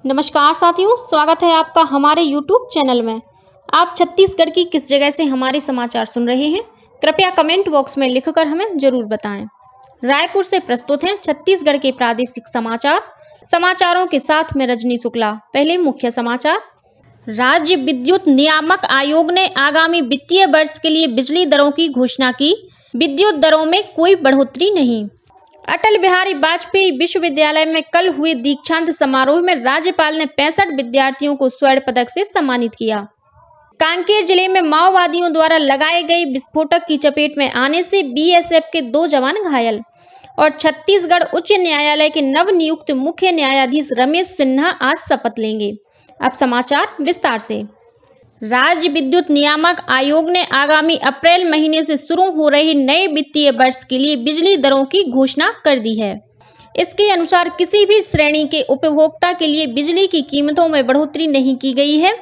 नमस्कार साथियों, स्वागत है आपका हमारे YouTube चैनल में। आप छत्तीसगढ़ की किस जगह से हमारे समाचार सुन रहे हैं, कृपया कमेंट बॉक्स में लिखकर हमें जरूर बताएं। रायपुर से प्रस्तुत हैं छत्तीसगढ़ के प्रादेशिक समाचार। समाचारों के साथ में रजनी शुक्ला। पहले मुख्य समाचार। राज्य विद्युत नियामक आयोग ने आगामी वित्तीय वर्ष के लिए बिजली दरों की घोषणा की। विद्युत दरों में कोई बढ़ोतरी नहीं। अटल बिहारी वाजपेयी विश्वविद्यालय में कल हुए दीक्षांत समारोह में राज्यपाल ने 65 विद्यार्थियों को स्वर्ण पदक से सम्मानित किया। कांकेर जिले में माओवादियों द्वारा लगाए गए विस्फोटक की चपेट में आने से बीएसएफ के 2 जवान घायल। और छत्तीसगढ़ उच्च न्यायालय के नवनियुक्त मुख्य न्यायाधीश रमेश सिन्हा आज शपथ लेंगे। अब समाचार विस्तार से। राज्य विद्युत नियामक आयोग ने आगामी अप्रैल महीने से शुरू हो रहे नए वित्तीय वर्ष के लिए बिजली दरों की घोषणा कर दी है। इसके अनुसार किसी भी श्रेणी के उपभोक्ता के लिए बिजली की कीमतों में बढ़ोतरी नहीं की गई है।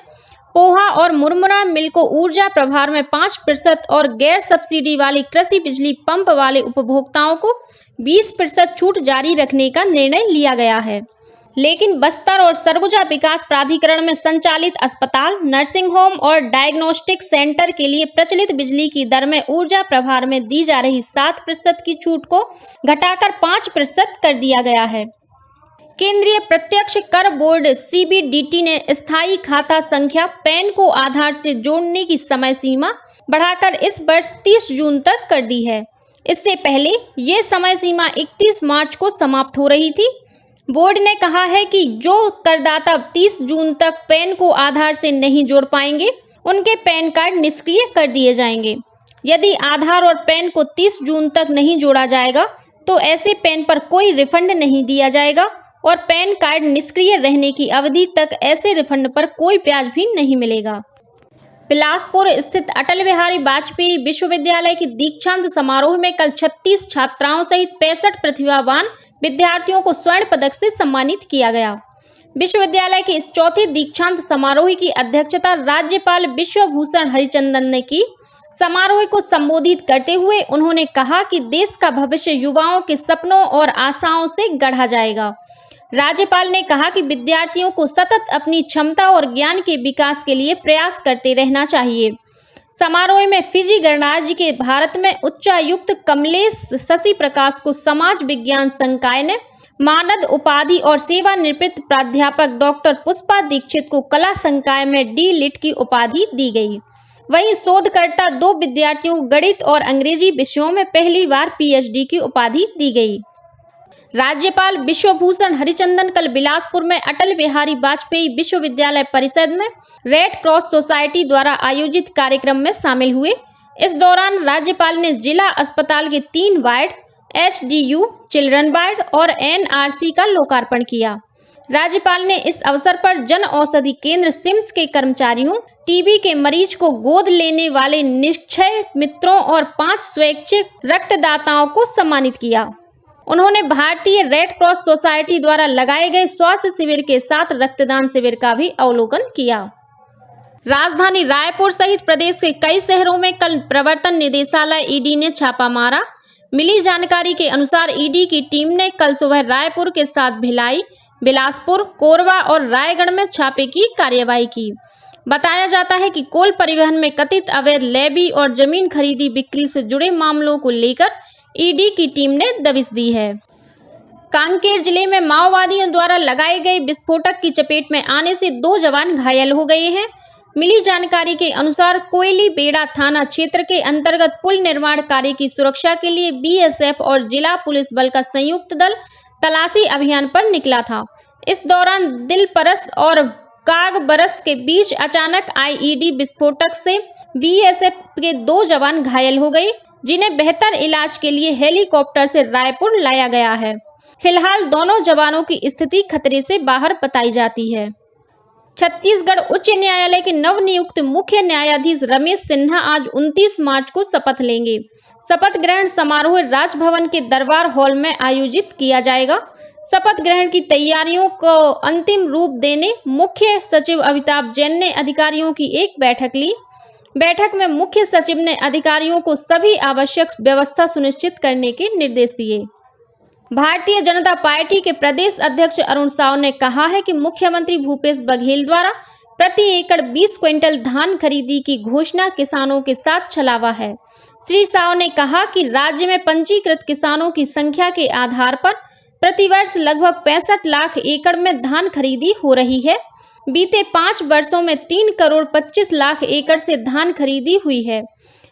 पोहा और मुरमुरा मिल को ऊर्जा प्रभार में 5% और गैर सब्सिडी वाली कृषि बिजली पंप वाले उपभोक्ताओं को 20% छूट जारी रखने का निर्णय लिया गया है। लेकिन बस्तर और सरगुजा विकास प्राधिकरण में संचालित अस्पताल, नर्सिंग होम और डायग्नोस्टिक सेंटर के लिए प्रचलित बिजली की दर में ऊर्जा प्रभार में दी जा रही 7% की छूट को घटाकर 5% कर दिया गया है। केंद्रीय प्रत्यक्ष कर बोर्ड सीबीडीटी ने स्थायी खाता संख्या पैन को आधार से जोड़ने की समय सीमा बढ़ाकर इस वर्ष 30 जून तक कर दी है। इससे पहले ये समय सीमा 31 मार्च को समाप्त हो रही थी। बोर्ड ने कहा है कि जो करदाता 30 जून तक पैन को आधार से नहीं जोड़ पाएंगे, उनके पैन कार्ड निष्क्रिय कर दिए जाएंगे। यदि आधार और पैन को 30 जून तक नहीं जोड़ा जाएगा तो ऐसे पैन पर कोई रिफंड नहीं दिया जाएगा और पैन कार्ड निष्क्रिय रहने की अवधि तक ऐसे रिफंड पर कोई ब्याज भी नहीं मिलेगा। बिलासपुर स्थित अटल बिहारी वाजपेयी विश्वविद्यालय के दीक्षांत समारोह में कल 36 छात्राओं सहित 65 प्रतिभावान विद्यार्थियों को स्वर्ण पदक से सम्मानित किया गया। विश्वविद्यालय के इस चौथे दीक्षांत समारोह की अध्यक्षता राज्यपाल विश्वभूषण हरिचंदन ने की। समारोह को संबोधित करते हुए उन्होंने कहा कि देश का भविष्य युवाओं के सपनों और आशाओं से गढ़ा जाएगा। राज्यपाल ने कहा कि विद्यार्थियों को सतत अपनी क्षमता और ज्ञान के विकास के लिए प्रयास करते रहना चाहिए। समारोह में फिजी गणराज्य के भारत में उच्चायुक्त कमलेश शशि प्रकाश को समाज विज्ञान संकाय ने मानद उपाधि और सेवानिवृत्त प्राध्यापक डॉक्टर पुष्पा दीक्षित को कला संकाय में डी लिट की उपाधि दी गई। वहीं शोधकर्ता 2 विद्यार्थियों को गणित और अंग्रेजी विषयों में पहली बार पीएचडी की उपाधि दी गई। राज्यपाल विश्वभूषण हरिचंदन कल बिलासपुर में अटल बिहारी वाजपेयी विश्वविद्यालय परिसर में रेड क्रॉस सोसाइटी द्वारा आयोजित कार्यक्रम में शामिल हुए। इस दौरान राज्यपाल ने जिला अस्पताल के 3 वार्ड, एचडीयू, चिल्ड्रन वार्ड और एनआरसी का लोकार्पण किया। राज्यपाल ने इस अवसर पर जन औषधि केंद्र सिम्स के कर्मचारियों, टीबी के मरीज को गोद लेने वाले निक्षय मित्रों और 5 स्वैच्छिक रक्तदाताओं को सम्मानित किया। उन्होंने भारतीय रेड क्रॉस सोसाइटी द्वारा लगाए गए स्वास्थ्य शिविर के साथ रक्तदान शिविर का भी अवलोकन किया। राजधानी रायपुर सहित प्रदेश के कई शहरों में कल प्रवर्तन निदेशालय ईडी ने छापा मारा। मिली जानकारी के अनुसार ईडी की टीम ने कल सुबह रायपुर के साथ भिलाई, बिलासपुर, कोरबा और रायगढ़ में छापे की कार्रवाई की। बताया जाता है कि कोल परिवहन में कथित अवैध लेवी और जमीन खरीदी बिक्री से जुड़े मामलों को लेकर ईडी की टीम ने दबिश दी है। कांकेर जिले में माओवादियों द्वारा लगाए गए विस्फोटक की चपेट में आने से 2 जवान घायल हो गए हैं। मिली जानकारी के अनुसार कोयली बेड़ा थाना क्षेत्र के अंतर्गत पुल निर्माण कार्य की सुरक्षा के लिए बीएसएफ और जिला पुलिस बल का संयुक्त दल तलाशी अभियान पर निकला था। इस दौरान दिलपरस और कागबरस के बीच अचानक आईईडी विस्फोटक से बीएसएफ के 2 जवान घायल हो गए, जिन्हें बेहतर इलाज के लिए हेलीकॉप्टर से रायपुर लाया गया है। फिलहाल दोनों जवानों की स्थिति खतरे से बाहर बताई जाती है। छत्तीसगढ़ उच्च न्यायालय के नवनियुक्त मुख्य न्यायाधीश रमेश सिन्हा आज 29 मार्च को शपथ लेंगे। शपथ ग्रहण समारोह राजभवन के दरबार हॉल में आयोजित किया जाएगा। शपथ ग्रहण की तैयारियों को अंतिम रूप देने मुख्य सचिव अमिताभ जैन ने अधिकारियों की एक बैठक ली। बैठक में मुख्य सचिव ने अधिकारियों को सभी आवश्यक व्यवस्था सुनिश्चित करने के निर्देश दिए। भारतीय जनता पार्टी के प्रदेश अध्यक्ष अरुण साव ने कहा है कि मुख्यमंत्री भूपेश बघेल द्वारा प्रति एकड़ 20 क्विंटल धान खरीदी की घोषणा किसानों के साथ छलावा है। श्री साव ने कहा कि राज्य में पंजीकृत किसानों की संख्या के आधार पर प्रतिवर्ष लगभग 65 लाख एकड़ में धान खरीदी हो रही है। बीते 5 वर्षों में 3 करोड़ 25 लाख एकड़ से धान खरीदी हुई है।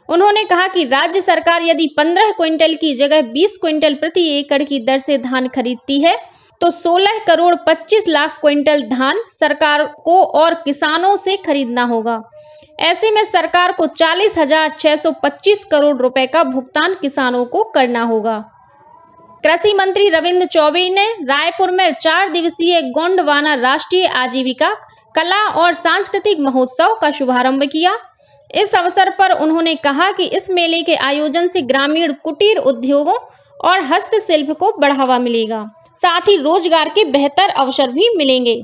उन्होंने कहा कि राज्य सरकार यदि 15 क्विंटल की जगह 20 क्विंटल प्रति एकड़ की दर से धान खरीदती है तो 16 करोड़ 25 लाख क्विंटल धान सरकार को और किसानों से खरीदना होगा। ऐसे में सरकार को 40,625 करोड़ रुपए का भुगतान किसानों को करना होगा। कृषि मंत्री रविंद्र चौबे ने रायपुर में 4 दिवसीय गोंडवाना राष्ट्रीय आजीविका कला और सांस्कृतिक महोत्सव का शुभारंभ किया। इस अवसर पर उन्होंने कहा कि इस मेले के आयोजन से ग्रामीण कुटीर उद्योगों और हस्तशिल्प को बढ़ावा मिलेगा, साथ ही रोजगार के बेहतर अवसर भी मिलेंगे।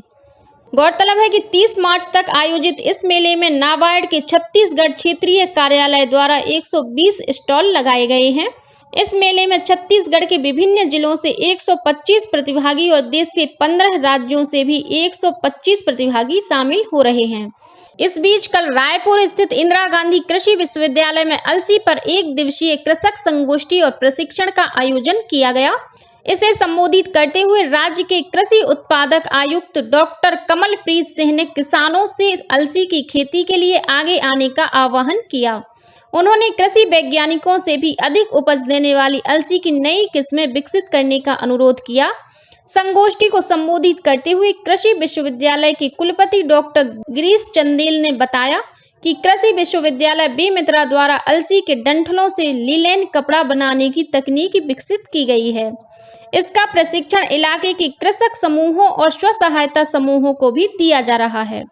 गौरतलब है कि 30 मार्च तक आयोजित इस मेले में नाबार्ड के छत्तीसगढ़ क्षेत्रीय कार्यालय द्वारा 120 स्टॉल लगाए गए हैं। इस मेले में छत्तीसगढ़ के विभिन्न जिलों से 125 प्रतिभागी और देश के 15 राज्यों से भी 125 प्रतिभागी शामिल हो रहे हैं। इस बीच कल रायपुर स्थित इंदिरा गांधी कृषि विश्वविद्यालय में अलसी पर 1 दिवसीय कृषक संगोष्ठी और प्रशिक्षण का आयोजन किया गया। इसे संबोधित करते हुए राज्य के कृषि उत्पादक आयुक्त डॉक्टर कमलप्रीत सिंह ने किसानों से अलसी की खेती के लिए आगे आने का आह्वान किया। उन्होंने कृषि वैज्ञानिकों से भी अधिक उपज देने वाली अलसी की नई किस्में विकसित करने का अनुरोध किया। संगोष्ठी को संबोधित करते हुए कृषि विश्वविद्यालय के कुलपति डॉक्टर गिरीश चंदेल ने बताया कि कृषि विश्वविद्यालय बेमित्रा द्वारा अलसी के डंठलों से लीलेन कपड़ा बनाने की तकनीक विकसित की गई है। इसका प्रशिक्षण इलाके के कृषक समूहों और स्व सहायता समूहों को भी दिया जा रहा है।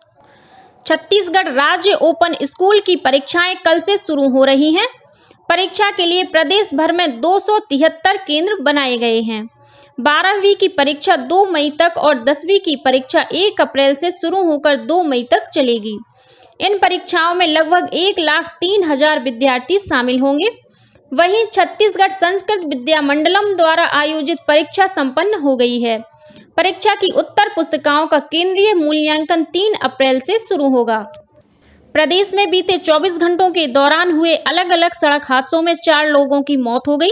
छत्तीसगढ़ राज्य ओपन स्कूल की परीक्षाएं कल से शुरू हो रही हैं। परीक्षा के लिए प्रदेश भर में 273 केंद्र बनाए गए हैं। 12वीं की परीक्षा 2 मई तक और 10वीं की परीक्षा 1 अप्रैल से शुरू होकर 2 मई तक चलेगी। इन परीक्षाओं में लगभग 1,03,000 विद्यार्थी शामिल होंगे। वहीं छत्तीसगढ़ संस्कृत विद्या मंडलम द्वारा आयोजित परीक्षा संपन्न हो गई है। परीक्षा की उत्तर पुस्तिकाओं का केंद्रीय मूल्यांकन 3 अप्रैल से शुरू होगा। प्रदेश में बीते 24 घंटों के दौरान हुए अलग अलग सड़क हादसों में 4 लोगों की मौत हो गई,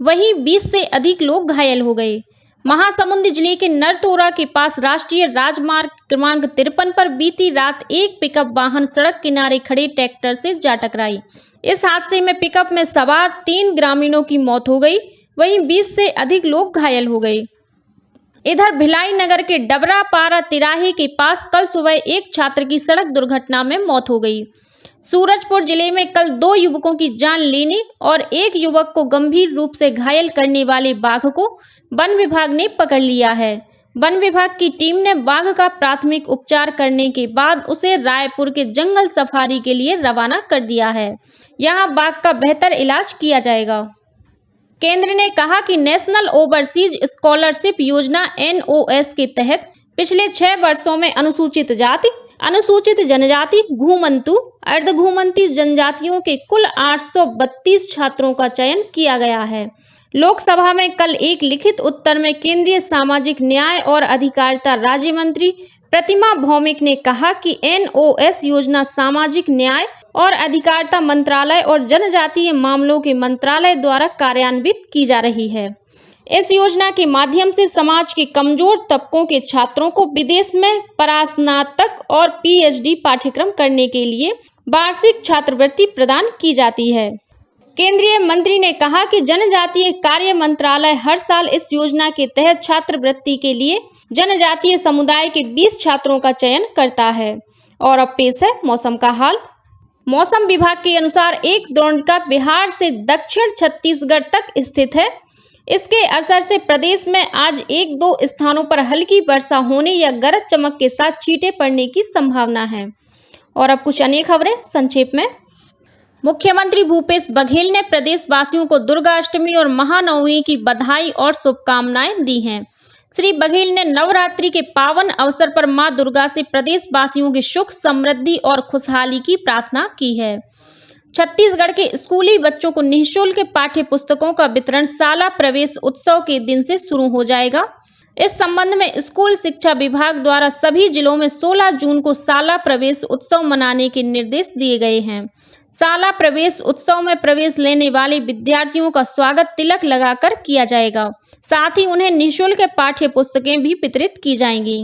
वहीं 20 से अधिक लोग घायल हो गए। महासमुंद जिले के नरतोरा के पास राष्ट्रीय राजमार्ग क्रमांक 53 पर बीती रात एक पिकअप वाहन सड़क किनारे खड़े ट्रैक्टर से जा टकराई। इस हादसे में पिकअप में सवार 3 ग्रामीणों की मौत हो गई, वहीं 20 से अधिक लोग घायल हो गए। इधर भिलाई नगर के डबरापारा तिराहे के पास कल सुबह एक छात्र की सड़क दुर्घटना में मौत हो गई। सूरजपुर जिले में कल 2 युवकों की जान लेने और एक युवक को गंभीर रूप से घायल करने वाले बाघ को वन विभाग ने पकड़ लिया है। वन विभाग की टीम ने बाघ का प्राथमिक उपचार करने के बाद उसे रायपुर के जंगल सफारी के लिए रवाना कर दिया है। यहां बाघ का बेहतर इलाज किया जाएगा। केंद्र ने कहा कि नेशनल ओवरसीज स्कॉलरशिप योजना NOS के तहत पिछले 6 वर्षों में अनुसूचित जाति, अनुसूचित जनजाति, घूमंतु, अर्धघूमंती जनजातियों के कुल 832 छात्रों का चयन किया गया है। लोकसभा में कल एक लिखित उत्तर में केंद्रीय सामाजिक न्याय और अधिकारिता राज्य मंत्री प्रतिमा भौमिक ने कहा कि NOS योजना सामाजिक न्याय और अधिकारिता मंत्रालय और जनजातीय मामलों के मंत्रालय द्वारा कार्यान्वित की जा रही है। इस योजना के माध्यम से समाज के कमजोर तबकों के छात्रों को विदेश में परास्नातक और PhD पाठ्यक्रम करने के लिए वार्षिक छात्रवृत्ति प्रदान की जाती है। केंद्रीय मंत्री ने कहा कि जनजातीय कार्य मंत्रालय हर साल इस योजना के तहत छात्रवृत्ति के लिए जनजातीय समुदाय के 20 छात्रों का चयन करता है। और अब पेश है मौसम का हाल। मौसम विभाग के अनुसार एक द्रोणिका बिहार से दक्षिण छत्तीसगढ़ तक स्थित है। इसके असर से प्रदेश में आज 1-2 स्थानों पर हल्की वर्षा होने या गरज चमक के साथ छींटे पड़ने की संभावना है। और अब कुछ अन्य खबरें संक्षेप में। मुख्यमंत्री भूपेश बघेल ने प्रदेशवासियों को दुर्गाष्टमी और महानवमी की बधाई और शुभकामनाएं दी हैं। श्री बघेल ने नवरात्रि के पावन अवसर पर मां दुर्गा से प्रदेशवासियों की सुख, समृद्धि और खुशहाली की प्रार्थना की है। छत्तीसगढ़ के स्कूली बच्चों को निःशुल्क पाठ्य पुस्तकों का वितरण शाला प्रवेश उत्सव के दिन से शुरू हो जाएगा। इस संबंध में स्कूल शिक्षा विभाग द्वारा सभी जिलों में 16 जून को शाला प्रवेश उत्सव मनाने के निर्देश दिए गए हैं। शाला प्रवेश उत्सव में प्रवेश लेने वाले विद्यार्थियों का स्वागत तिलक लगाकर किया जाएगा। साथ ही उन्हें निःशुल्क पाठ्य पुस्तकें भी वितरित की जाएंगी।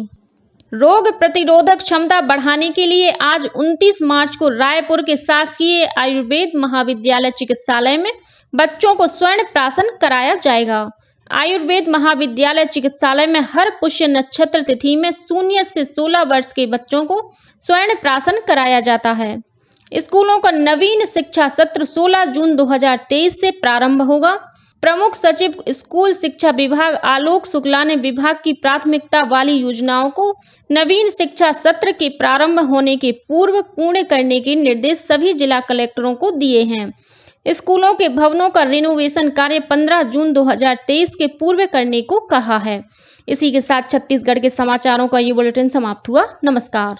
रोग प्रतिरोधक क्षमता बढ़ाने के लिए आज 29 मार्च को रायपुर के शासकीय आयुर्वेद महाविद्यालय चिकित्सालय में बच्चों को स्वर्ण प्राशन कराया जाएगा। आयुर्वेद महाविद्यालय चिकित्सालय में हर पुष्य नक्षत्र तिथि में 0 से 16 वर्ष के बच्चों को स्वर्ण प्राशन कराया जाता है। स्कूलों का नवीन शिक्षा सत्र 16 जून 2023 से प्रारंभ होगा। प्रमुख सचिव स्कूल शिक्षा विभाग आलोक शुक्ला ने विभाग की प्राथमिकता वाली योजनाओं को नवीन शिक्षा सत्र के प्रारंभ होने के पूर्व पूर्ण करने के निर्देश सभी जिला कलेक्टरों को दिए हैं। स्कूलों के भवनों का रिनोवेशन कार्य 15 जून 2023 के पूर्व करने को कहा है। इसी के साथ छत्तीसगढ़ के समाचारों का ये बुलेटिन समाप्त हुआ। नमस्कार।